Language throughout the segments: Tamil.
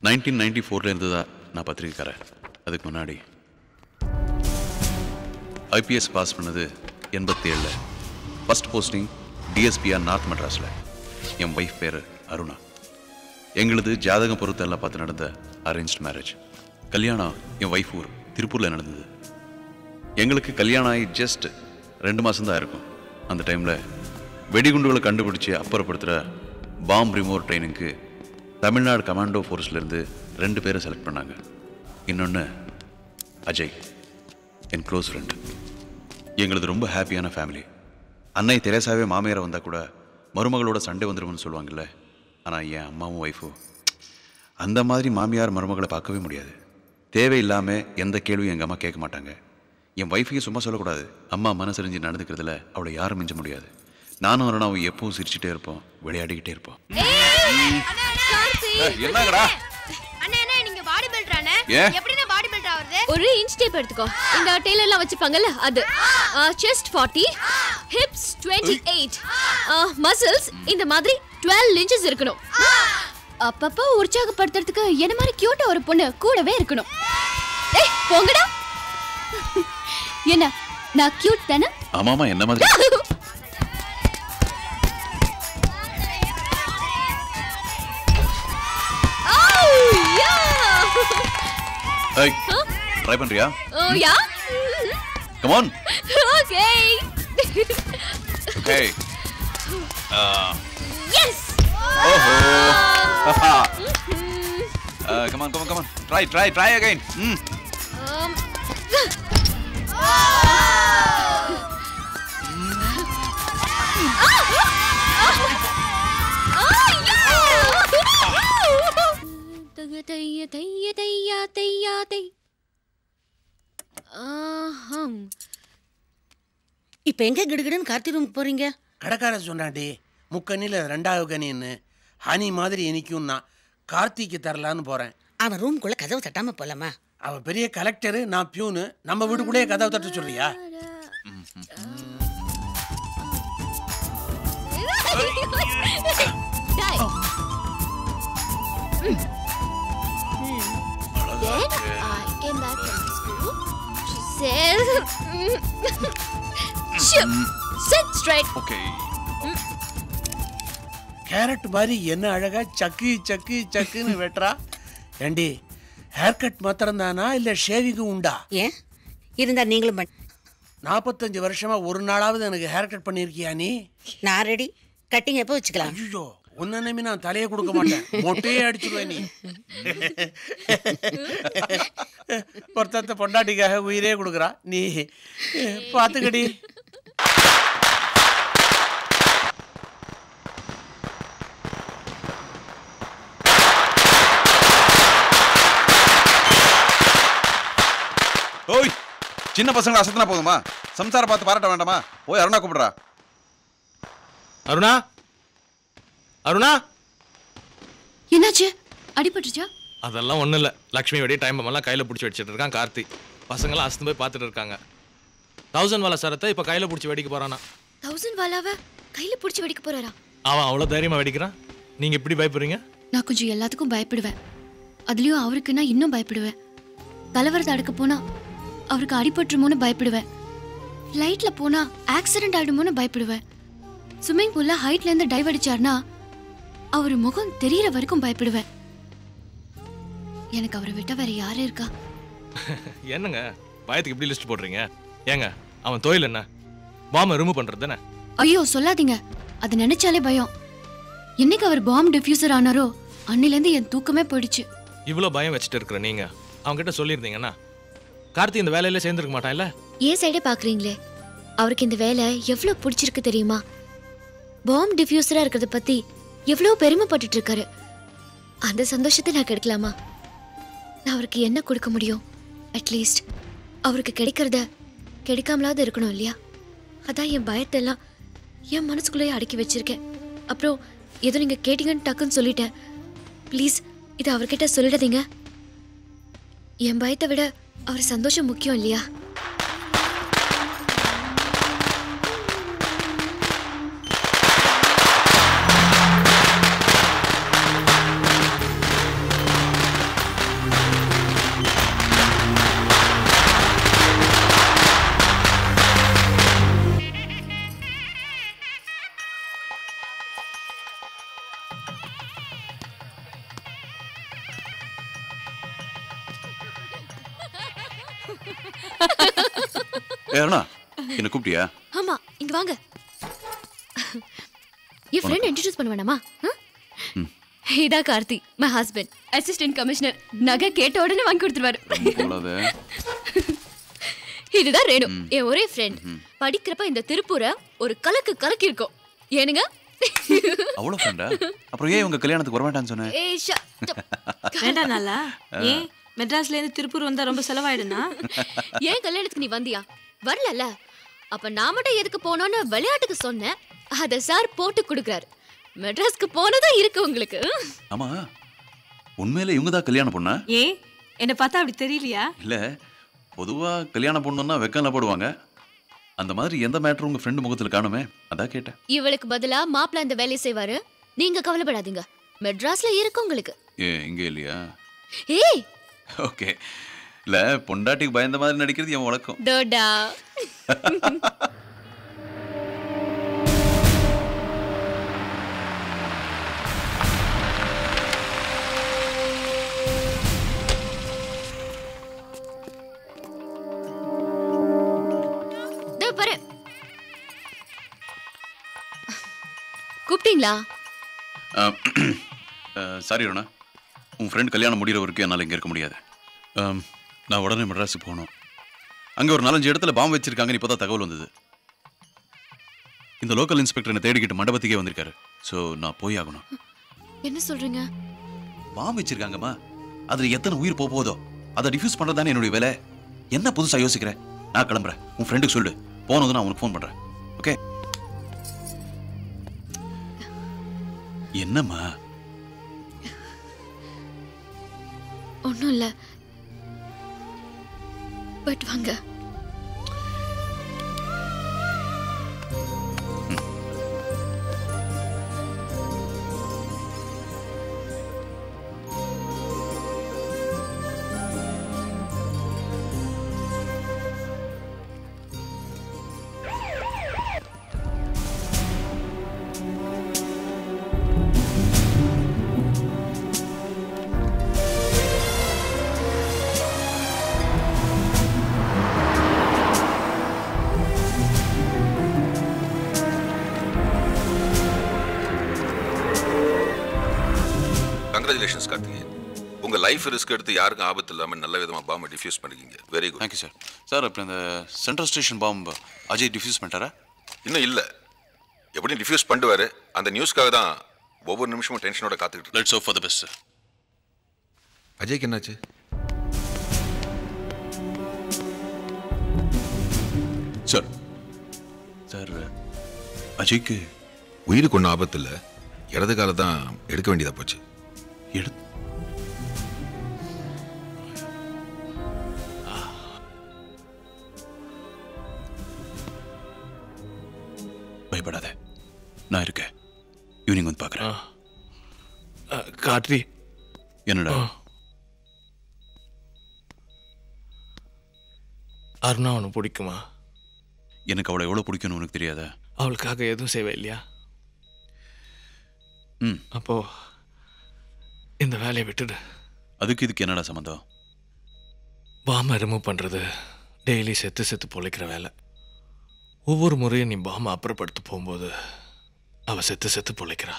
1994 இருந்து தான் நான் பத்திரிக்கைக்காரன். அதுக்கு முன்னாடி ஐபிஎஸ் பாஸ் பண்ணது 87. ஃபர்ஸ்ட் போஸ்டிங் டிஎஸ்பிஆர் நார்த் மெட்ராஸில். என் ஒய்ஃப் பேர் அருணா. எங்களது ஜாதகம் பொறுத்து எல்லாம் பார்த்து நடந்த அரேஞ்ச் மேரேஜ். கல்யாணம் என் ஒய்ஃப் ஊர் திருப்பூரில் நடந்தது. எங்களுக்கு கல்யாணம் ஆகி ஜஸ்ட் 2 மாதம்தான் இருக்கும். அந்த டைமில் வெடிகுண்டுகளை கண்டுபிடிச்சி அப்புறப்படுத்துகிற பாம் ரிமூவர் ட்ரைனிங்க்கு தமிழ்நாடு கமாண்டோ ஃபோர்ஸ்லேருந்து 2 பேரை செலக்ட் பண்ணாங்க. இன்னொன்று அஜய், என் க்ளோஸ் ஃப்ரெண்டு. எங்களது ரொம்ப ஹாப்பியான ஃபேமிலி. அன்னை தெரேசாவே மாமியாரை வந்தால் கூட மருமகளோட சண்டை வந்துடும்னு சொல்லுவாங்கல்ல. ஆனால் என் அம்மாவும் ஒய்ஃபும் அந்த மாதிரி மாமியார் மருமகளை பார்க்கவே முடியாது. தேவையில்லாமல் எந்த கேள்வியும் எங்கள் அம்மா கேட்க மாட்டாங்க. என் ஒய்ஃபையும் சும்மா சொல்லக்கூடாது. அம்மா மனசறிஞ்சு நடந்துக்கிறதுல அவளை யாரும் மிஞ்ச முடியாது. நானும் அருணாவும் எப்பவும் சிரிச்சுட்டே இருப்போம், விளையாடிக்கிட்டே இருப்போம். என்னங்கடா ஒரு இன்ச் டேப் எடுத்துக்கோ. இந்த டெய்லர்லாம் வச்சுப்பாங்கல்ல அது. செஸ்ட் 40, ஹிப்ஸ் 28, மசில்ஸ் இந்த மாதிரி 12 இன்ச்சஸ் இருக்கணும். அப்பப்போ உற்சாகப்படுத்துறதுக்கு என்ன மாதிரி கியூட்டா ஒரு பொண்ணு கூடவே இருக்கணும். ஏய் போங்கடா. என்ன நான் கியூட் தானே? ஆமாமா, என்ன மாதிரி? Hey, try பண்றியா? Oh yeah. Come on. Okay. Okay. Yes. Oh. Come on. Try again. இப்ப எங்க கிடுகிடுன்னு கார்த்தி ரூமுக்கு போறீங்க? கடைக்கார சொன்னாடி முக்கண்ணில 2வது கனின்னு ஹனி மாதிரி இனிக்கும்னா கார்த்திக்கு தரலான்னு போறேன். அவன் ரூம்குள்ள கதவு தட்டாம போலாமா? அவ பெரிய கலெக்டரு, நான் பியூனு. நம்ம வீட்டுக்குள்ளேயே கதவு தட்ட சொல்றியா? Then I came back from school. She says, sit straight. Okay. Carrot மாதிரி என்ன அழகா சக்குன்னு வெட்டுறா. ஏண்டி ஹேர் கட் மாத்திரம் தானா இல்ல ஷேவிங்கும் உண்டா? ஏன் இருந்தா நீங்களும் 45 வருஷமா ஒரு நாளாவது எனக்கு ஹேர் கட் பண்ணிருக்கியா நீ? நான் ரெடி. கட்டிங் எப்போ வச்சுக்கலாம்? ஐயோ, உன்ன நம்பி நான் தலையை கொடுக்க மாட்டேன். மொட்டையே அடிச்சுடுவேன் நீ. பொருத்தத்தை பொண்டாட்டிக்காக உயிரே கொடுக்குறா நீ. பாத்துக்கடி. ஓய், சின்ன பசங்களை அசத்தினா போதுமா? சம்சாரம் பார்த்து பாராட்ட வேண்டாமா? போய் அருணா கூப்பிடுறா. அருணா, என்னாச்சு? அடிபட்டுச்சா? அதெல்லாம் ஒன்றும் இல்லை. லக்ஷ்மி வெடி டைம் எல்லாம் கையில் பிடிச்சி வச்சுட்டு இருக்கான் கார்த்தி. பசங்களாம் அசந்து போய் பார்த்துட்டு இருக்காங்க. 1000 வாலா சரத்தை இப்போ கையில் பிடிச்சி வெடிக்க போறானா? 1000 வாலாவை கையில் பிடிச்சி வெடிக்க போறாரா? அவன் அவ்வளோ தைரியமாக வெடிக்கிறான். நீங்கள் எப்படி பயப்படுறீங்க? நான் கொஞ்சம் எல்லாத்துக்கும் பயப்படுவேன். அதுலேயும் அவருக்கு நான் இன்னும் பயப்படுவேன். கலவரத்தை அடுக்க போனா அவருக்கு அடிபட்டுருமோன்னு பயப்படுவேன். லைட்ல போனா ஆக்சிடென்ட் ஆயிடுமோன்னு பயப்படுவேன். ஸ்விம்மிங் பூல்ல ஹைட்ல இருந்து டைவ் அடிச்சார்னா அவர் முகம் தெரியற வரைக்கும் பயப்படுவேன். எனக்கு அவரை விட்ட வேற யாரு இருக்கா? என்னங்க பயத்துக்கு இப்படி லிஸ்ட் போடுறீங்க? ஏங்க அவன் தொழில் என்ன? பாம்பை ரிமூவ் பண்றது தானே? ஐயோ சொல்லாதீங்க, அது நினைச்சாலே பயம். என்னைக்கு அவர் பாம் டிஃப்யூசர் ஆனாரோ அன்னிலேருந்து என் தூக்கமே போயிடுச்சு. இவ்வளோ பயம் வச்சுட்டு இருக்கிற நீங்க அவங்க கிட்ட சொல்லியிருந்தீங்கன்னா கார்த்தி இந்த வேலையில சேர்ந்துருக்க மாட்டான் இல்ல? ஏன் சைடே பாக்குறீங்களே, அவருக்கு இந்த வேலை எவ்வளவு பிடிச்சிருக்கு தெரியுமா? பாம் டிஃப்யூசரா இருக்கிறத பத்தி எவ்வளவு பெருமைப்பட்டுட்டு இருக்காரு. அந்த சந்தோஷத்தை நான் கெடுக்கலாமா? நான் அவருக்கு என்ன கொடுக்க முடியும்? அட்லீஸ்ட் அவருக்கு கிடைக்கிறத கிடைக்காமலாவது இருக்கணும் இல்லையா? அதான் என் பயத்தெல்லாம் என் மனசுக்குள்ளேயே அடக்கி வச்சிருக்கேன். அப்புறம் ஏதோ நீங்க கேட்டீங்கன்னு டக்குன்னு சொல்லிட்டேன். ப்ளீஸ் இதை அவர்கிட்ட சொல்லிடாதீங்க. என் பயத்தை விட அவர் சந்தோஷம் முக்கியம் இல்லையா? அருணா என்ன கூப்பிட்டியா? ஆமா, இங்க வாங்க. என் ஃப்ரெண்ட் இன்ட்ரோடியூஸ் பண்ண வேணாமா? இதா Karthi, my husband, assistant commissioner. நகை கேட்ட உடனே வாங்கி கொடுத்துருவாரு. இதுதான் ரேணு, என் ஒரே ஃப்ரெண்ட். படிக்கிறப்ப இந்த திருப்பூரை ஒரு கலக்கி இருக்கோம். ஏனுங்க? அவ்வளவு ஃப்ரெண்டா? அப்புறம் ஏன் உங்க கல்யாணத்துக்கு வர வேண்டாம்னு சொன்னேன்? வேண்டாம் நல்லா. ஏன் மெட்ராஸ்ல இருந்து திருப்பூர் வந்தா ரொம்ப செலவாயிடுனா? ஏன் கல்யாணத்துக்கு நீ வந்தியா? வரலல்ல. அப்ப நான் மட்டும் எதுக்கு போனோன்னு விளையாட்டுக்கு சொன்னேன். அத சார் போட்டு கொடுக்குறாரு. மெட்ராஸ்க்கு போனதா இருக்கு உங்களுக்கு. ஆமா, உண்மையில இவங்க தான் கல்யாணம் பொண்ணா? ஏன் என்ன பார்த்தா அப்படி தெரியலையா? இல்ல, பொதுவா கல்யாணம் பொண்ணுன்னா வெக்கம்ல போடுவாங்க. அந்த மாதிரி எந்த மேட்டரும் உங்க ஃப்ரெண்ட் முகத்துல காணுமே, அதான் கேட்டேன். இவளுக்கு பதிலா மாப்பிள்ள இந்த வேலையை செய்வாரு. நீங்க கவலைப்படாதீங்க, மெட்ராஸ்ல இருக்கு உங்களுக்கு. இங்க இல்லையா? ஏய், ஓகே. இல்ல, பொண்டாட்டிக்கு பயந்த மாதிரி நடிக்கிறது என் வழக்கம். டோடா. பாரு, கூப்பிட்டீங்களா? சாரி ரோனா, உன் ஃப்ரெண்ட் கல்யாணம் முடிகிற வரைக்கும் என்னால் இங்கே இருக்க முடியாது. நான் உடனே மெட்ராஸுக்கு போகணும். அங்கே ஒரு 4-5 இடத்துல பாம்பு வச்சிருக்காங்கன்னு இப்போ தான் தகவல் வந்தது. இந்த லோக்கல் இன்ஸ்பெக்டர் என்னை தேடிக்கிட்டு மண்டபத்துக்கே வந்திருக்காரு. ஸோ நான் போய் ஆகணும். என்ன சொல்றீங்க? பாம்பு வச்சிருக்காங்கம்மா, அதில் எத்தனை உயிர் போதோ அதை டிஃப்யூஸ் பண்ணுறது தானே என்னுடைய வேலை. என்ன புதுசாக யோசிக்கிறேன்? நான் கிளம்புறேன். உன் ஃப்ரெண்டுக்கு சொல்லு, போனது நான் உனக்கு ஃபோன் பண்ணுறேன். ஓகே? என்னம்மா? ஒன்றும் இல்லை, போயிட்டு வாங்க. கங்க்ராச்சுலேஷன்ஸ் கார்த்திகேயன், உங்க லைஃப் ரிஸ்க் எடுத்து யாருக்கும் ஆபத்து இல்லாமல் நல்ல விதமாக பாம்பை டிஃப்யூஸ் பண்ணிக்கிங்க. Very good. Thank you sir. Sir, அப்புறம் இந்த சென்ட்ரல் ஸ்டேஷன் பாம்பு அஜய் டிஃப்யூஸ் பண்ணிட்டாரா? இன்னும் இல்லை, எப்படியும் டிஃப்யூஸ் பண்ணுவாரு. அந்த நியூஸ்க்காக தான் ஒவ்வொரு நிமிஷமும் டென்ஷனோட காத்துக்கிட்டு. Let's hope for the best sir. அஜய்க்கு என்னாச்சு? சார் சார் அஜய்க்கு உயிருக்கு ஒன்றும் ஆபத்து இல்லை, இடது காலை தான் எடுக்க வேண்டியதாக போச்சு. பயப்படாத, நான் இருக்கேன். ஈவினிங் வந்து பார்க்குறேன். கார்த்தி, என்னடா? அருணா உனக்கு பிடிக்குமா? எனக்கு அவளை எவ்வளோ பிடிக்கும்னு உனக்கு தெரியாதா? அவளுக்காக எதுவும் செய்வே இல்லையா? அப்போ இந்த வேலையை விட்டுடு. அதுக்கு இதுக்கு என்னடா சம்மந்தம்? பாம்பை ரிமூவ் பண்ணுறது டெய்லி செத்து பொழைக்கிற வேலை. ஒவ்வொரு முறையும் நீ பாம்பை அப்புறப்படுத்த போகும்போது அவள் செத்து பொழைக்கிறா.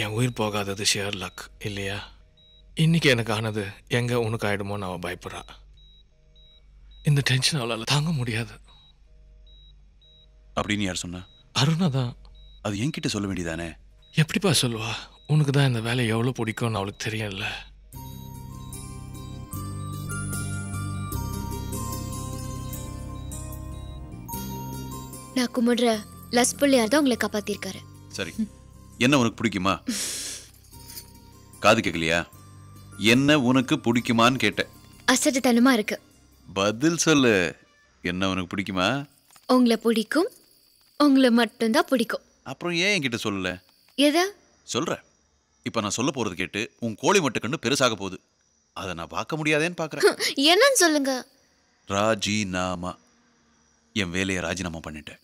என் உயிர் போகாதது ஷியர் லக் இல்லையா? இன்னைக்கு எனக்கு ஆனது எங்கே உனக்கு ஆகிடுமோன்னு அவள் பயப்படுறா. இந்த டென்ஷன் அவளால் தாங்க முடியாது. அப்படின்னு யார் சொன்னா? அருணா தான். அது என்கிட்ட சொல்ல வேண்டியதானே? எப்படிப்பா சொல்லுவா? உனக்கு தான் இந்த வேலை எவ்வளோ பிடிக்கும்னு அவளுக்கு தெரியல. நான் கும்பிடுற லஸ் பிள்ளையார் தான் உங்களை காப்பாத்திருக்காரு. சரி, என்ன உனக்கு பிடிக்குமா? காது கேட்கலையா? என்ன உனக்கு பிடிக்குமான்னு கேட்டேன். அசட்டுத்தனமா இருக்கு. பதில் சொல்லு. என்ன உனக்கு பிடிக்குமா? உங்களை பிடிக்கும், உங்களை மட்டும்தான் பிடிக்கும். அப்புறம் ஏன் என்கிட்ட சொல்லல? எதை சொல்றேன். இப்ப நான் சொல்ல போறது கேட்டு உன் கோழி மட்டு கண்ணு பெருசாக போகுது. அதை நான் பார்க்க முடியாதேன்னு பார்க்கறேன். என்னன்னு சொல்லுங்க. ராஜினாமா. என் வேலையை ராஜினாமா பண்ணிட்டேன்.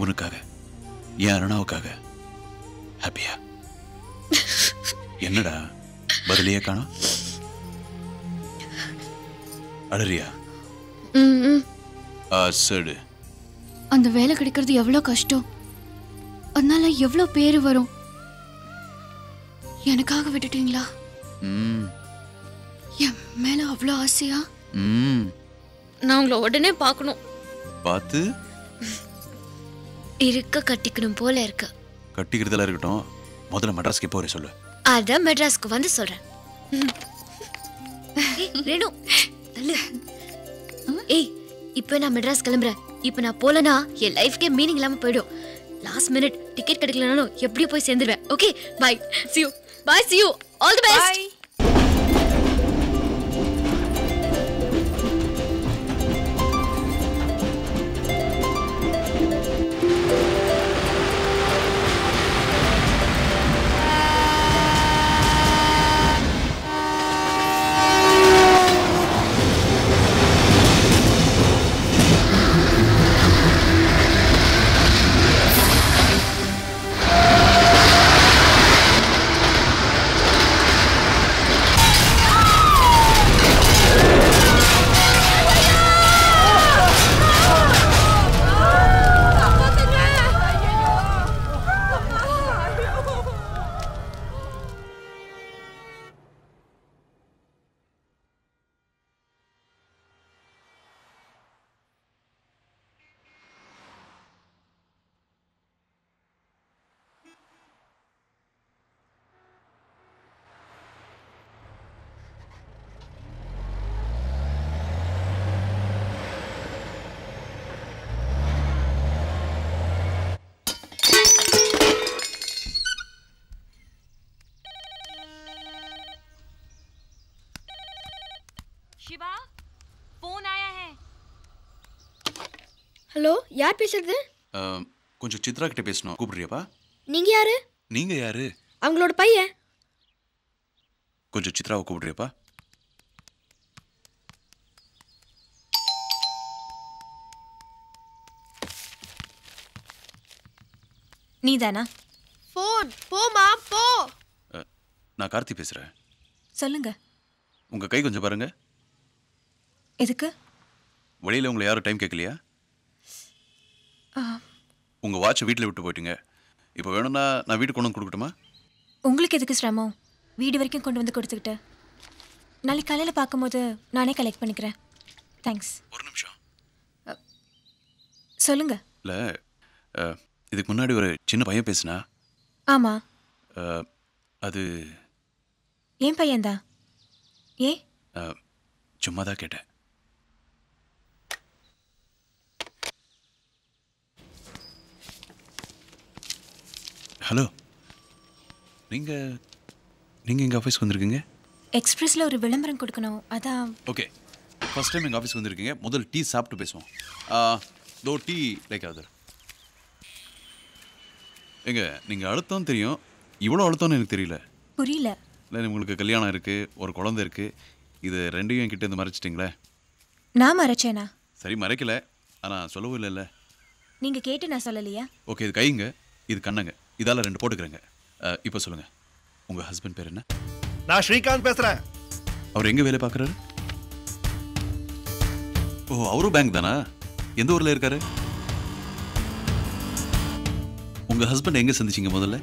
உனக்காக, என் அருணாவுக்காக. ஹாப்பியா? என்னடா பதிலையே காணோம்? அழறியா? சரி. அந்த வேலை கிடைக்கிறது எவ்வளவு கஷ்டம், அதனால எவ்வளவு பேரு வரும். எனக்காக விட்டுட்டீங்களா? என் மேல அவ்வளோ ஆசையா? நான் உங்களை உடனே பார்க்கணும். பார்த்து இருக்க கட்டிக்கணும் போல இருக்கு. கட்டிக்கிறதுல இருக்கட்டும், முதல்ல மெட்ராஸ்க்கு போறே சொல்லு. அதான் மெட்ராஸ்க்கு வந்து சொல்றேன். ரேணு ஏய், இப்போ நான் மெட்ராஸ் கிளம்புறேன். இப்போ நான் போலனா என் லைஃப்க்கே மீனிங் இல்லாம போயிடும். லாஸ்ட் மினிட் டிக்கெட் கிடைக்கலனாலும் எப்படியும் போய் சேர்ந்துருவேன். Okay bye, see you. Bye, see you. All the best. Bye. Shiva, phone आया है. ஹலோ, யார் பேசுறது? கொஞ்சம் சித்ரா கிட்ட பேசணும், கூப்பிடுறியாப்பா? நீங்க யாரு? நீங்க யாரு? அவங்களோட பையன். கொஞ்சம் சித்ராவை கூப்பிடுறியாப்பா? நீதானா? போன் போமா போ. நான் கார்த்தி பேசுறேன். சொல்லுங்க. உங்க கை கொஞ்சம் பாருங்க. எதுக்கு? வெளியில உங்களை யாரும் டைம் கேட்கலையா? உங்க வாட்ச் வீட்டில் விட்டு போயிட்டீங்க. இப்போ வேணும்னா நான் வீட்டுக்கு கொண்டு வந்து கொடுக்கட்டுமா? உங்களுக்கு எதுக்கு சிரமம்? வீடு வரைக்கும் கொண்டு வந்து கொடுத்துக்கிட்டு. நாளைக்கு காலையில் பார்க்கும்போது நானே கலெக்ட் பண்ணிக்கிறேன். தேங்க்ஸ். ஒரு நிமிஷம். சொல்லுங்க. இல்லை, இதுக்கு முன்னாடி ஒரு சின்ன பையன் பேசுனா. ஆமாம். அது ஏன் பையன்தான்? ஏன்? சும்மா தான் கேட்டேன். ஹலோ, நீங்கள் எங்கள் ஆஃபீஸ்க்கு வந்திருக்கீங்க? எக்ஸ்பிரஸில் ஒரு விளம்பரம் கொடுக்கணும், அதான். ஓகே, ஃபர்ஸ்ட் டைம் எங்கள் ஆஃபீஸ்க்கு வந்திருக்கீங்க. முதல் டீ சாப்பிட்டு பேசுவோம். தோ டீ லைக் அதர். எங்க நீங்கள் அழுத்தம் தெரியும், இவ்வளோ அழுத்தம்னு எனக்கு தெரியல. புரியல. இல்லை, உங்களுக்கு கல்யாணம் இருக்குது, ஒரு குழந்தை இருக்குது, இது ரெண்டையும் என்கிட்ட இருந்து மறைச்சிட்டிங்களே. நான் மறைச்சேனா? சரி, மறைக்கல, ஆனால் சொல்லவும் இல்லைல்ல. நீங்கள் கேட்டு நான் சொல்லலையா? ஓகே, இது கைங்க, இது கண்ணங்க, இதால் 2 போட்டுக்கிறேங்க. இப்போ சொல்லுங்கள், உங்கள் ஹஸ்பண்ட் பேர் என்ன? நான் ஸ்ரீகாந்த் பேசுகிறேன். அவர் எங்கே வேலை பார்க்குறாரு? ஓ, அவரும் பேங்க் தானா? எந்த ஊரில் இருக்காரு? உங்கள் ஹஸ்பண்ட் எங்கே சந்திச்சிங்க முதல்ல?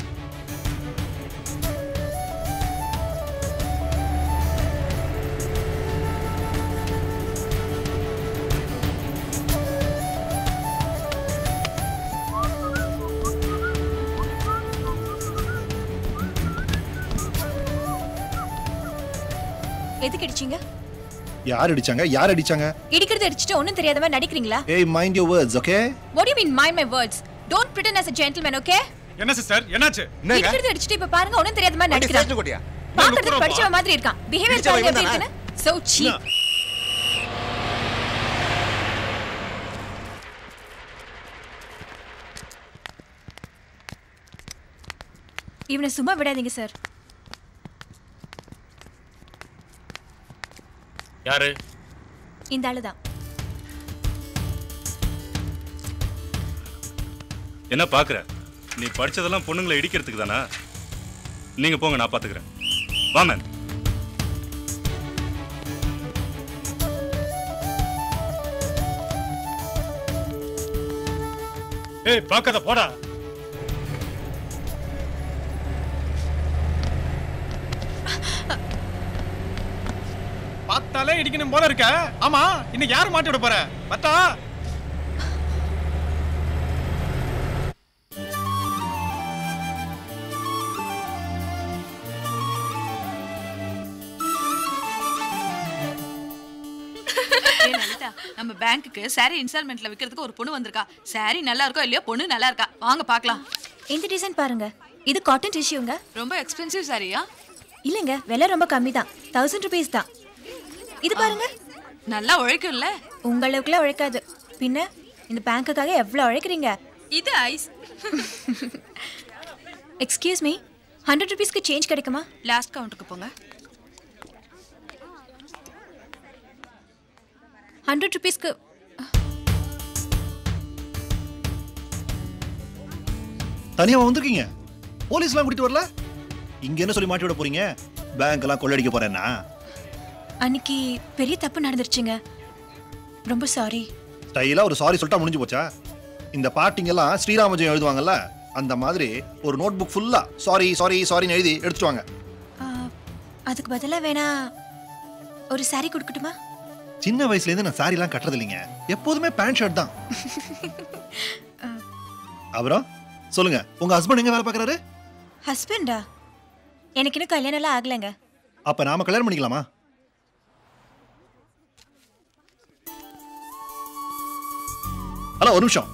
எதுக்கு அடிச்சீங்க? யார் அடிச்சாங்க? யார் அடிச்சாங்க? இடிக்கிறது அடிச்சிட்டு ஒண்ணும் தெரியாத மாதிரி நடிக்கிறீங்களா? ஏய், mind your words, okay? What do you mean mind my words? Don't pretend as a gentleman, okay? என்ன சிஸ்டர், என்னாச்சு? இடிக்கிறது அடிச்சிட்டு இப்ப பாருங்க ஒண்ணும் தெரியாத மாதிரி நடிக்கிறான். பாக்குறது படிச்சவ மாதிரி இருக்கான். பிஹேவியர் பாருங்க எப்படி இருக்குன்னு. So cheap. இவனை சும்மா விடாதீங்க சார். யாரு? இந்த ஆளுதான். என்ன பாக்குற? நீ படிச்சதெல்லாம் பொண்ணுங்களை இடிக்கிறதுக்கு தானா? நீங்க போங்க, நான் பாத்துக்கிறேன். வாமன். ஏய் பாக்கத போடா. பார்த்தாலே இடிக்கணும் போல இருக்க. ஆமா, இன்னைக்கு யார் மாட்டி விட போற? பத்தா. நம்ம பேங்க்குக்கு சாரி இன்ஸ்டால்மெண்ட்ல விக்கிறதுக்கு ஒரு பொண்ணு வந்திருக்கா. சாரி நல்லா இருக்கோ இல்லையோ, பொண்ணு நல்லா இருக்கா. வாங்க பார்க்கலாம். இந்த டிசைன் பாருங்க. இது காட்டன் டிஷ்யூங்க. ரொம்ப எக்ஸ்பென்சிவ் சாரியா? இல்லங்க, விலை ரொம்ப கம்மி தான். 1000 rupees தான். இது பாருங்க. நல்லா உழைக்கும்ல. உங்களுக்குள்ள உழைக்காது. பின்ன இந்த பேங்க்குக்காக எவ்வளவு உழைக்கிறீங்க? இது ஐஸ். எக்ஸ்கியூஸ் மீ, 100 rupeesக்கு சேஞ்ச் கிடைக்குமா? லாஸ்ட் கவுண்டருக்கு போங்க. 100 rupeesக்கு தனியா வந்திருக்கீங்க? போலீஸ்லாம் கூட்டிட்டு வரல? இங்க என்ன சொல்லி மாட்டி விட போறீங்க? பேங்க் எல்லாம் கொள்ளடிக்க போறேன்னா? அன்னைக்கு பெரிய தப்பு நடந்துருச்சுங்க. ரொம்ப சாரி. ஸ்டைலா ஒரு சாரி சொல்லிட்டா முடிஞ்சு போச்சா? இந்த பாட்டிங்க எல்லாம் ஸ்ரீராமஜெயம் எழுதுவாங்கல்ல, அந்த மாதிரி ஒரு நோட் புக் ஃபுல்லா சாரி சாரி சாரின்னு எழுதி எடுத்துட்டு வாங்க. அதுக்கு பதிலா வேணா ஒரு சாரி கொடுக்கட்டுமா? சின்ன வயசுல இருந்து நான் சாரி எல்லாம் கட்டுறது இல்லைங்க. எப்போதுமே பேண்ட் ஷர்ட் தான். அப்புறம் சொல்லுங்க, உங்க ஹஸ்பண்ட் எங்க வேலை பார்க்கறாரு? ஹஸ்பண்டா? எனக்கு இன்னும் கல்யாணம் எல்லாம் ஆகலைங்க. அப்ப நாம கல்யாணம் பண்ணிக்கலாமா? ஹலோ, ஒரு நிமிஷம்.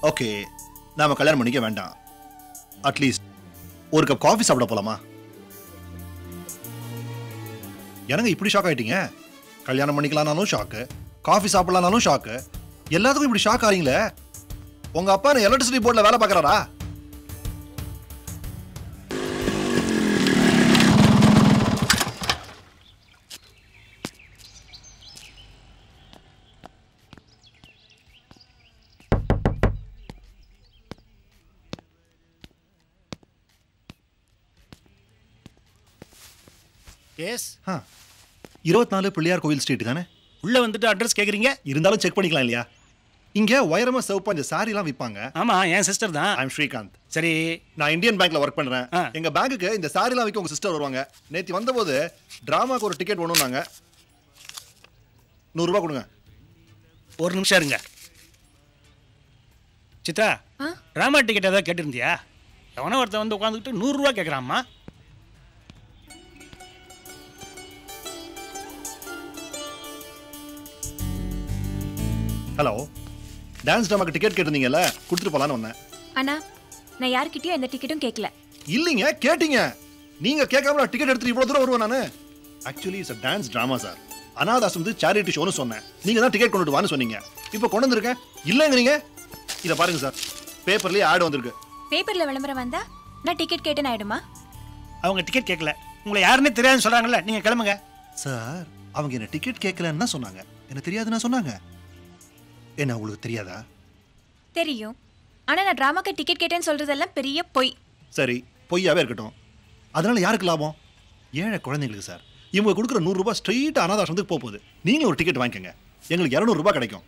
ஓகே, நாம கல்யாணம் பண்ணிக்க வேண்டாம். அட்லீஸ்ட் ஒரு கப் காஃபி சாப்பிட போலாமா? எனக்கு இப்படி ஷாக் ஆயிட்டீங்க. கல்யாணம் பண்ணிக்கலாம்னாலும் ஷாக்கு, காஃபி சாப்பிடலாம்னாலும் ஷாக்கு, எல்லாத்துக்கும் இப்படி ஷாக் ஆறீங்களே. உங்க அப்பா எலக்ட்ரிசிட்டி போர்ட்ல வேலை பார்க்கறாரா? எஸ். 24 பிள்ளையார் கோவில் ஸ்ட்ரீட் தானே? உள்ள வந்துட்டு அட்ரஸ் கேக்குறீங்க? இருந்தாலும் செக் பண்ணிக்கலாம் இல்லையா? இங்க உயரமா சிவப்பா இந்த சாரி எல்லாம் விற்பாங்க. ஆமா, என் சிஸ்டர் தான். ஐ அம் ஸ்ரீகாந்த். சரி, நான் இந்தியன் பேங்க்ல ஒர்க் பண்றேன். எங்க பேங்க்குக்கு இந்த சாரி எல்லாம் விற்க உங்க சிஸ்டர் வருவாங்க. நேத்து வந்தபோது டிராமாக்கு ஒரு டிக்கெட் வேணும்னாங்க. 100 ரூபாய் கொடுங்க. ஒரு நிமிஷம் இருங்க. சித்ரா, டிராமா டிக்கெட் ஏதாவது கேட்டிருந்தியா? எவனோ ஒருத்தன் வந்து உட்காந்துக்கிட்டு 100 ரூபாய் கேட்குறாம்மா. ஹலோ, டான்ஸ் ட்ராமாக்கு டிக்கெட் கேட்டிருந்தீங்கல்ல, கொடுத்துட்டு போலான்னு வந்தேன். அண்ணா, நான் யார்கிட்டயும் எந்த டிக்கெட்டும் கேட்கல. இல்லைங்க, கேட்டீங்க. நீங்க கேட்காம டிக்கெட் எடுத்துட்டு இவ்வளவு தூரம் வருவேன் நானு. Actually it's a dance drama sir. அனாதாசம் சேரிட்டி ஷோன்னு சொன்னேன். நீங்க தான் டிக்கெட் கொண்டுட்டு வான்னு சொன்னீங்க. இப்போ கொண்டு வந்திருக்கேன். இல்லைங்கிறீங்க. இதை பாருங்க சார், பேப்பர்லயே ஆட் வந்திருக்கு. பேப்பர்ல விளம்பரம் வந்தா நான் டிக்கெட் கேட்டேன்னு ஆயிடுமா? அவங்க டிக்கெட் கேட்கல, உங்களை யாருன்னே தெரியாதுன்னு சொல்றாங்கல்ல, நீங்க கிளம்புங்க. சார், அவங்க என்ன டிக்கெட் கேட்கலன்னு தான் சொன்னாங்க. என்ன தெரியாதுன்னா சொன்னாங்க. என்ன உங்களுக்கு தெரியாதா? தெரியும். ஆனா நான் டிராமாக்கு டிக்கெட் கேட்டேன்னு சொல்றதெல்லாம் பெரிய பொய். சரி, பொய்யாவே இருக்கட்டும். அதனால யாருக்கு லாபம்? ஏழை குழந்தைங்களுக்கு சார். இவங்க கொடுக்குற 100 ரூபாய் ஸ்ட்ரெயிட் அனாதாசத்துக்கு போகுது. நீங்க ஒரு டிக்கெட் வாங்கிக்கோங்க, எங்களுக்கு 200 ரூபாய் கிடைக்கும்.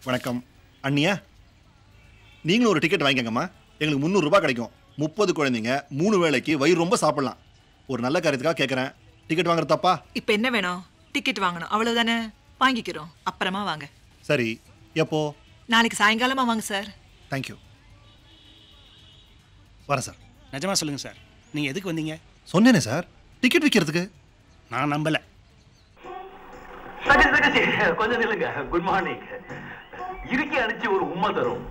வணக்கம் அண்ணியா, நீங்களும் ஒரு டிக்கெட் வாங்கிக்கோங்கம்மா, எங்களுக்கு 300 ரூபாய் கிடைக்கும். 30 குழந்தைங்க 3 வேளைக்கு வயிறு ரொம்ப சாப்பிடலாம். ஒரு நல்ல காரியத்துக்காக கேட்குறேன். டிக்கெட் வாங்குறது தப்பா? இப்போ என்ன வேணும்? டிக்கெட் வாங்கணும், அவ்வளவுதானே. வாங்கிக்கிறோம், அப்புறமா வாங்க. சரி, எப்போ? நாளைக்கு சாயங்காலமா வாங்க சார். தேங்க்யூ. வரேன் சார். நிஜமா சொல்லுங்க சார், நீங்க எதுக்கு வந்தீங்க? சொன்னேனே சார், டிக்கெட் விற்கிறதுக்கு. நான் நம்பல. கொஞ்சம் நில்லுங்க. Good morning. இருக்கி அடிச்சு ஒரு உம்மா தரும்.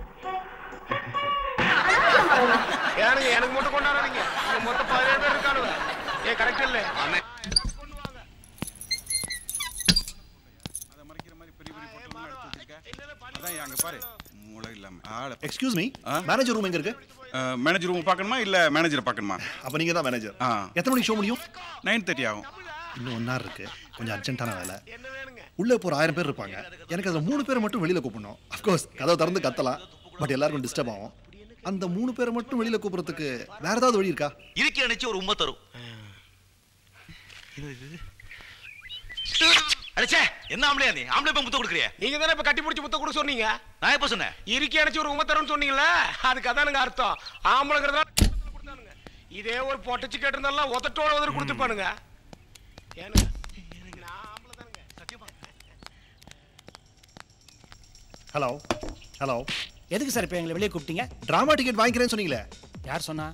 எனக்கு மட்டும் கொண்டாடுறீங்க. மொத்தம் 17 பேர் இருக்கானுங்க. ஏ கரெக்ட் இல்ல? எக்ஸ்கியூஸ் மீ, மேனேஜர் ரூம் எங்க இருக்கு? மேனேஜர் ரூம் பார்க்கணுமா இல்ல மேனேஜரை பார்க்கணுமா? அப்ப நீங்க தான் மேனேஜர். எத்தனை மணிக்கு ஷோ முடியும்? 9:30 ஆகும். இன்னும் 1 hour இருக்கு. கொஞ்சம் அர்ஜென்ட்டான வேலை. உள்ள இப்போ 1000 பேர் இருப்பாங்க. எனக்கு அதுல 3 பேரை மட்டும் வெளியில கூப்பிடணும். அஃப்கோர்ஸ் கதவை திறந்து கத்தலாம், பட் எல்லாருக்கும் டிஸ்டர்ப் ஆகும். அந்த 3 பேரை மட்டும் வெளியில கூப்பிடுறதுக்கு வேற ஏதாவது வழி இருக்கா? இருக்கி அடிச்சு ஒரு உம்மா தரும். அடச்சே என்ன ஆம்பளையா நீ ஆம்பளை இப்ப முத்த கொடுக்குறியா? நீங்க தானே இப்ப கட்டி பிடிச்சி முத்த கொடுக்க சொன்னீங்க. நான் எப்ப சொன்னேன்? இறுக்கி அணைச்சு ஒரு உமத்தரன்னு சொன்னீங்களே, அதுக்கு அதானுங்க அர்த்தம். ஆம்பளைங்கிறதுனால கொடுத்தானுங்க. இதே ஒரு பொட்டச்சு கேட்டிருந்தாலும் ஒத்தட்டோட உதறி கொடுத்துருப்பானுங்க. ஏனுங்க ஹலோ ஹலோ, எதுக்கு சார் இப்போ எங்களை வெளியே கூப்பிட்டீங்க? டிராமா டிக்கெட் வாங்கிக்கிறேன்னு சொன்னீங்களே. யார் சொன்னா?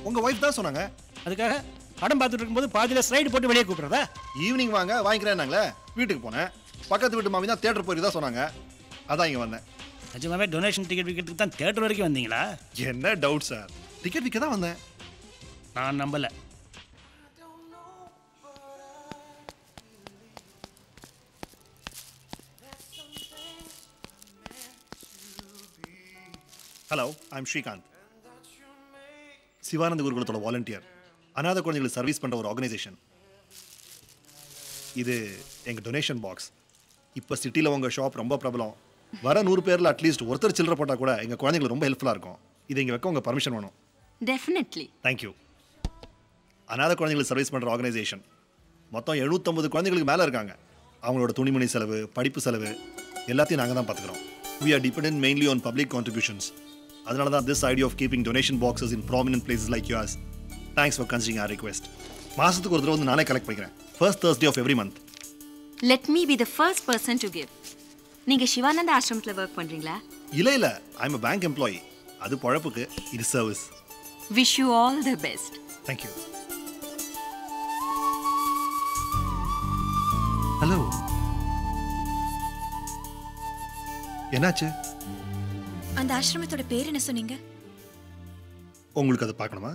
உங்க ஒய்ஃப் தான் சொன்னாங்க. அதுக்காக படம் பார்த்துட்டு இருக்கும்போது பாதியில் ஸ்லைடு போட்டு வெளியே கூப்பிட்றதா? ஈவினிங் வாங்க வாங்கிக்கிறேன்னாங்களே. வீட்டுக்கு போனேன். பக்கத்து வீட்டு மாமி தான் தியேட்டர் போய் தான் சொன்னாங்க. அதான் இங்கே வந்தேன். நிஜமாவே டொனேஷன் டிக்கெட் விற்கிறதுக்கு தான் தியேட்டர் வரைக்கும் வந்தீங்களா? என்ன டவுட் சார், டிக்கெட் விற்க தான் வந்தேன். நான் நம்பலை. Hello, I'm Srikanth. சிவானந்த குருகுலத்தோட வாலண்டியர். அநாத குழந்தைகளுக்கு சர்வீஸ் பண்ணுற ஒரு ஆர்கனைசேஷன் இது. எங்கள் டொனேஷன் பாக்ஸ். இப்போ சிட்டியில் உங்கள் ஷாப் ரொம்ப பிரபலம். வர 100 பேரில் அட்லீஸ்ட் ஒருத்தர் சில்லற போட்டால் கூட எங்கள் குழந்தைங்களுக்கு ரொம்ப ஹெல்ப்ஃபுல்லாக இருக்கும். இது இங்கே வைக்க உங்கள் பர்மிஷன் வேணும். டெஃபினெட்லி. தேங்க்யூ. அநாத குழந்தைகளுக்கு சர்வீஸ் பண்ணுற ஆர்கனைசேஷன். மொத்தம் 750 குழந்தைகளுக்கு மேலே இருக்காங்க. அவங்களோட துணிமணி செலவு, படிப்பு செலவு எல்லாத்தையும் நாங்கள் தான் பார்த்துக்கிறோம். We are dependent mainly on public contributions. அதனால தான் this idea of keeping donation boxes in prominent places like yours. Thanks for considering our request. மாசத்துக்கு ஒரு தடவை வந்து நானே கலெக்ட் பண்ணிக்கிறேன். First Thursday of every month. Let me be the first person to give. நீங்க சிவானந்த ஆசிரமத்தில் ஒர்க் பண்றீங்களா? இல்ல, I'm a bank employee. அது பொழப்புக்கு, இது service. Wish you all the best. Thank you. Hello, என்னாச்சு? அந்த ஆசிரமத்தோட பேர் என்ன சொன்னீங்க? உங்களுக்கு அதை பார்க்கணுமா?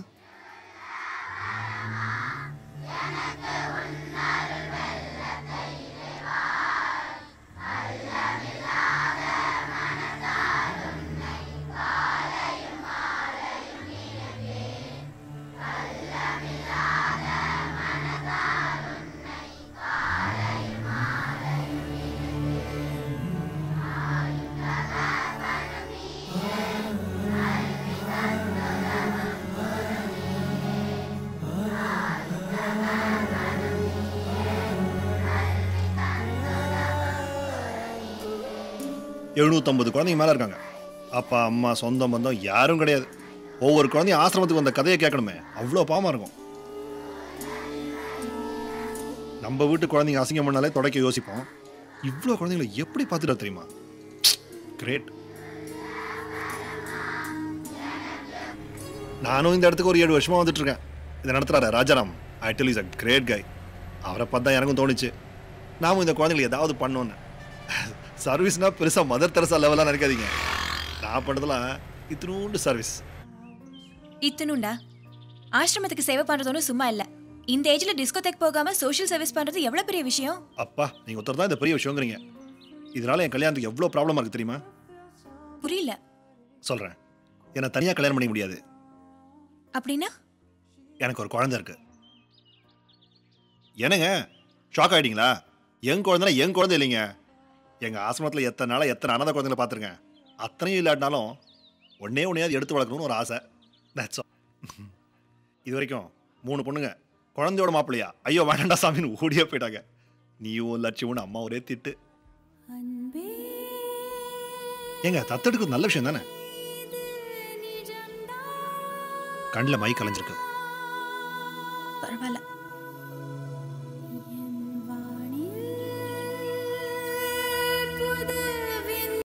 குழந்தைங்க மேலே இருக்காங்க. அப்பா அம்மா சொந்த பந்தம் யாரும் கிடையாது. ஒவ்வொரு குழந்தையும் ஆசிரமத்துக்கு வந்த கதையை கேட்கணுமே, அவ்வளோ பாவமாக இருக்கும். நம்ம வீட்டு குழந்தைங்க அசிங்கம் பண்ணாலே தொடக்க யோசிப்போம். இவ்வளோ குழந்தைங்களை எப்படி பார்த்துட்டா தெரியுமா? கிரேட். நானும் இந்த இடத்துக்கு ஒரு 7 வருஷமாக வந்துட்டு இருக்கேன். இதை நடத்துறாரு Rajaram. I tell is a great guy. அவரை பார்த்தா எனக்கும் தோணுச்சு, நாமும் இந்த குழந்தைங்களை ஏதாவது பண்ணோன்னு. சர்வீஸ்னா பெருசாக மதர் தெரசா லெவலாக நினைக்காதீங்க. நான் பண்ணதெல்லாம் இத்தினூண்டு சர்வீஸ். இத்தினுண்டா? ஆசிரமத்துக்கு சேவை பண்றதுன்னு சும்மா இல்லை. இந்த ஏஜ்ல டிஸ்கோதேக் போகாம சோஷியல் சர்வீஸ் பண்றது எவ்வளவு பெரிய விஷயம். அப்பா, நீங்க ஒருத்தர் தான் இந்த பெரிய விஷயங்கிறீங்க. இதனால என் கல்யாணத்துக்கு எவ்வளோ ப்ராப்ளமா இருக்கு தெரியுமா? புரியல. சொல்றேன். என்னை தனியாக கல்யாணம் பண்ணிக்க முடியாது. அப்படின்னா? எனக்கு ஒரு குழந்தை இருக்கு. என்னங்க ஷாக் ஆயிட்டீங்களா? என் குழந்தைனா என் குழந்தை இல்லைங்க. எங்கள் ஆசிரமத்தில் எத்தனை நாளாக எத்தனை அனாதை குழந்தைங்களை பார்த்துருக்கேன். அத்தனையும் இல்லாட்டினாலும் ஒன்றையாவது எடுத்து வளர்க்கணும்னு ஒரு ஆசை. That's all. இது வரைக்கும் 3 பொண்ணுங்க குழந்தையோட மாப்பிள்ளையா ஐயோ வேண்டாண்டா சாமின்னு ஓடியே போயிட்டாங்க. நீயும் லட்சியம்னு அம்மா ஒரே திட்டு. ஏங்க தத்தெடுக்கிறது நல்ல விஷயம் தானே? கண்ணில் மை கலைஞ்சிருக்கு. பரவாயில்ல.